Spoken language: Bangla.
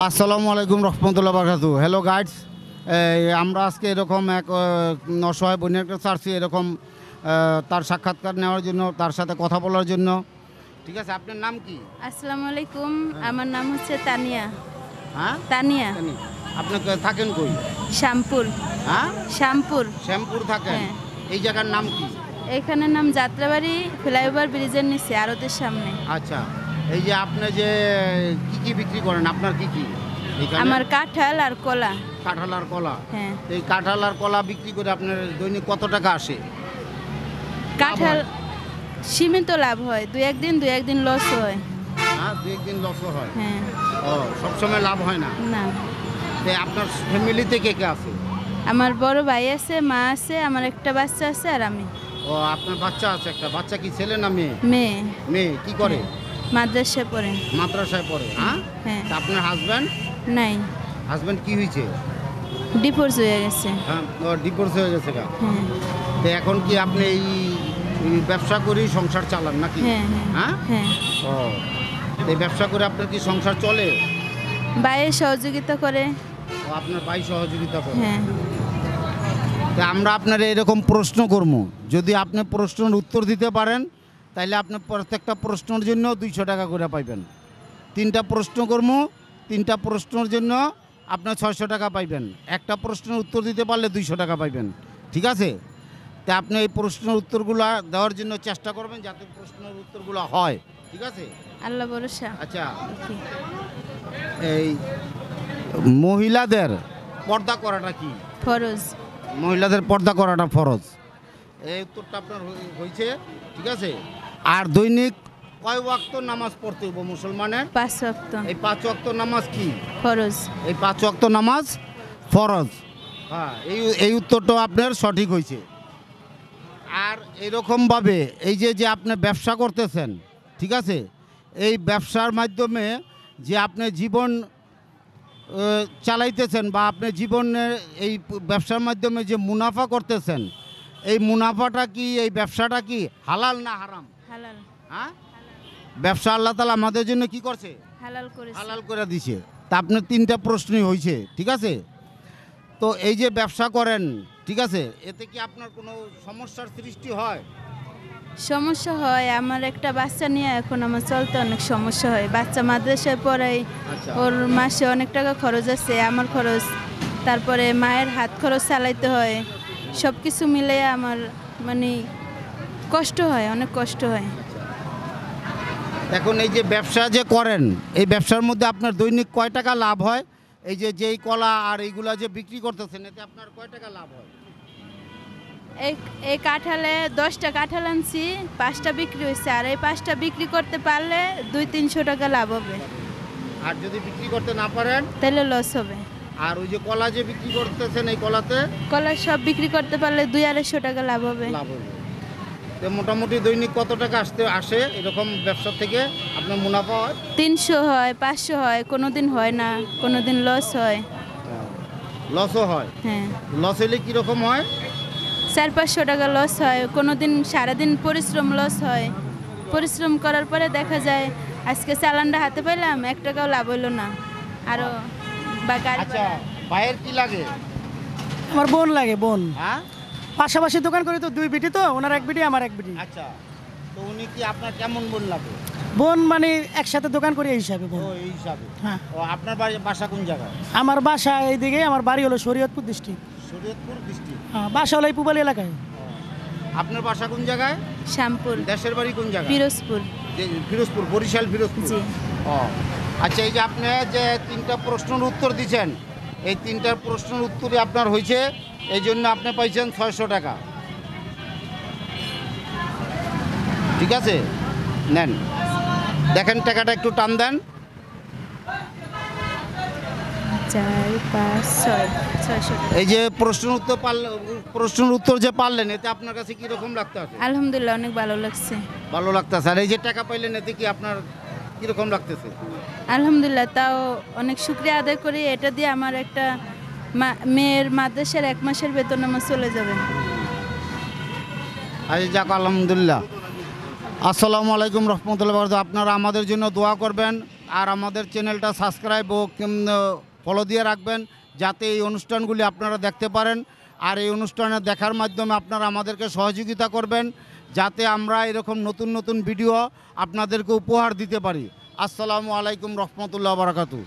আসসালামু আলাইকুম রহমতুল্লাহ বারাকাতু। হ্যালো গাইডস, আমরা আজকে এরকম এক অসহায় বোনের কাছে আসছি, এরকম তার সাক্ষাৎকার নেওয়ার জন্য, তার সাথে কথা বলার জন্য। ঠিক আছে, আপনার নাম কি? আসসালামু আলাইকুম, আমার নাম হচ্ছে তানিয়া। হ্যাঁ, তানিয়া। আপনি থাকেন কই? শ্যামপুর। হ্যাঁ, শ্যামপুর। শ্যামপুর থাকেন। হ্যাঁ। এই জায়গার নাম কি? এখানের নাম যাত্রাবাড়ি, ফ্লাইওভার ব্রিজের নিচে, আড়তের সামনে। আচ্ছা, এই যে আপনি যে কি বিক্রি করেন, আপনার কি কি? আমার কাঁঠাল আর কলা। কাঁঠাল আর কলা? হ্যাঁ। এই কাঁঠাল আর কলা বিক্রি করে আপনার দৈনিক কত টাকা আসে? কাঁঠাল সীমিত লাভ হয়, দুই একদিন লস হয়। হ্যাঁ, দুই একদিন লস হয়। হ্যাঁ। ও, সবসময় লাভ হয় না? না। আপনার ফ্যামিলিতে কে কে আছে? আমার বড় ভাই আছে, মা আছে, আমার একটা বাচ্চা আছে আর আমি। ও, আপনার বাচ্চা আছে একটা? বাচ্চা কি ছেলে না মেয়ে? মেয়ে। মেয়ে কি করে? মাদ্রাসায় পড়ে। মাদ্রাসায় পড়ে? হ্যাঁ। হ্যাঁ। তা আপনার হাজব্যান্ড? নাই, হাজব্যান্ড কি হয়েছে? ডিভোর্স হয়ে গেছে। হ্যাঁ, ও ডিভোর্স হয়ে গেছে গা? হ্যাঁ। তো এখন কি আপনি এই ব্যবসা করেই সংসার চালান নাকি? হ্যাঁ। হ্যাঁ। হ্যাঁ। ও, এই ব্যবসা করে আপনার কি সংসার চলে? ভাইয়ের সহযোগিতা করে। ও, আপনার ভাই সহযোগিতা করে? হ্যাঁ। তা আমরা আপনার এরকম প্রশ্ন করব, যদি আপনি প্রশ্নের উত্তর দিতে পারেন তাহলে আপনি প্রত্যেকটা প্রশ্নের জন্য 200 টাকা করে পাইবেন। 3টা প্রশ্ন করবো, 3টা প্রশ্নের জন্য আপনার 600 টাকা পাইবেন। একটা প্রশ্নের উত্তর দিতে পারলে 200 টাকা পাইবেন। ঠিক আছে? তা আপনি এই প্রশ্নের উত্তরগুলো দেওয়ার জন্য চেষ্টা করবেন যাতে প্রশ্নের উত্তরগুলো হয়। ঠিক আছে? আল্লাহ ভরসা। আচ্ছা, এই মহিলাদের পর্দা করাটা কি? ফরজ। মহিলাদের পর্দা করাটা ফরজ। এই উত্তরটা আপনার হয়েছে। ঠিক আছে? আর দৈনিক কয় ওয়াক্ত নামাজ পড়তে হবে মুসলমানের? 5 ওয়াক্ত। এই 5 ওয়াক্ত নামাজ কি? ফরজ। এই 5 ওয়াক্ত নামাজ ফরজ। হ্যাঁ, এই উত্তরটা আপনার সঠিক হয়েছে। আর এরকমভাবে এই যে আপনি ব্যবসা করতেছেন, ঠিক আছে, এই ব্যবসার মাধ্যমে যে আপনি জীবন চালাইতেছেন বা আপনি জীবনের এই ব্যবসার মাধ্যমে যে মুনাফা করতেছেন, এই মুনাফাটা কি, এই ব্যবসাটা কি হালাল না হারাম? হালাল। হ্যাঁ, ব্যবসা আল্লাহ তাআলা আমাদের জন্য কি করছে? হালাল করেছে। হালাল করে দিছে। তা আপনার 3টা প্রশ্নই হয়েছে। ঠিক আছে? তো এই যে ব্যবসা করেন, ঠিক আছে, এতে কি আপনার কোনো সমস্যার সৃষ্টি হয়? সমস্যা হয়, আমার একটা বাচ্চা নিয়ে এখন আমার চলতে অনেক সমস্যা হয়। বাচ্চা মাদ্রাসায় পড়াই, আচ্ছা। ওর মাসে অনেক টাকা খরচ আছে, আমার খরচ, তারপরে মায়ের হাত খরচ চালাইতে হয়, সব কিছু মিলে আমার মানে কষ্ট হয়, অনেক কষ্ট হয়। এখন এই যে ব্যবসা যে করেন, এই ব্যবসার মধ্যে আপনার দৈনিক কয় টাকা লাভ হয়? এই যেই কলা আর এইগুলা যে বিক্রি করতেছেন, এতে আপনার কয় টাকা লাভ হয়? এই কাঁঠালে 10টা কাঁঠাল আনছি, 5টা বিক্রি হয়েছে, আর এই 5টা বিক্রি করতে পারলে 200-300 টাকা লাভ হবে। আর যদি বিক্রি করতে না পারেন তাহলে লস হবে। আর ওই যে কলা যে বিক্রি করতেছেন, এই কলাতে কলা সব বিক্রি করতে পারলে 200-250 টাকা লাভ হবে। লাভ হবে। তো মোটামুটি দৈনিক কত টাকা আসে এরকম ব্যবসা থেকে আপনার মুনাফা হয়? 300 হয়, 500 হয়, কোনোদিন হয় না, কোনোদিন লস হয়। লসও হয়? হ্যাঁ। লস হলে কীরকম হয়? 400-500 টাকা লস হয়, কোনোদিন সারাদিন পরিশ্রম লস হয়। পরিশ্রম করার পরে দেখা যায় আজকে চালানটা হাতে পাইলাম, 1 টাকাও লাভ হইলো না। আরও বা গাড়ি আচ্ছা, ভাইয়ের কি লাগে? আমার বোন লাগে, বোন। হ্যাঁ, পাশাপাশি দোকান করি তো, 2 বিটি, তো ওনার 1 বিটি, আমার 1 বিটি। আচ্ছা, তো উনি কি আপনার কেমন বোন লাগে? বোন মানে একসাথে দোকান করি এই হিসাবে বোন। ও, এই হিসাবে। হ্যাঁ। ও, আপনার বাসা কোন জায়গায়? আমার বাসা এইদিকে, আমার বাড়ি হলো শরীয়তপুর ডিস্ট্রিক্ট। শরীয়তপুর ডিস্ট্রিক্ট? হ্যাঁ, বাসা হলো এই পুবালি এলাকায়। আপনার বাসা কোন জায়গায়? শ্যামপুর। দেশের বাড়ি কোন জায়গায়? পিরোজপুর। ফিরোজপুর, বরিশাল ফিরোজপুর। জি। ও, আচ্ছা, এই যে আপনি যে 3টা প্রশ্নের উত্তর দিচ্ছেন, এই 3টা প্রশ্নের উত্তরে আপনার হয়েছে, এই জন্য আপনি পাইছেন 600 টাকা। ঠিক আছে, নেন, দেখেন টাকাটা একটু টান দেন। 4-5-6-600 টাকা। এই যে প্রশ্নের উত্তর যে পারলেন, এতে আপনার কাছে কীরকম লাগতে আছে? আলহামদুলিল্লাহ, অনেক ভালো লাগছে। ভালো লাগতেছে। আর এই যে টাকা পাইলেন, এতে কি আপনার কীরকম লাগতেছে? আলহামদুলিল্লাহ, তাও অনেক শুকরিয়া আদায় করি। এটা দিয়ে আমার একটা মেয়ের মাদ্রাসার 1 মাসের বেতন আমার চলে যাবে। আচ্ছা, যাক, আলহামদুলিল্লাহ। আসসালামু আলাইকুম রহমতুল্লাহ। আপনারা আমাদের জন্য দোয়া করবেন। আর আমাদের চ্যানেলটা সাবস্ক্রাইব ও ফলো দিয়ে রাখবেন, যাতে এই অনুষ্ঠানগুলি আপনারা দেখতে পারেন। আর এই অনুষ্ঠানে দেখার মাধ্যমে আপনারা আমাদেরকে সহযোগিতা করবেন, যাতে আমরা এরকম নতুন নতুন ভিডিও আপনাদেরকে উপহার দিতে পারি। আসসালামু আলাইকুম রহমতুল্লাহ বারাকাতু।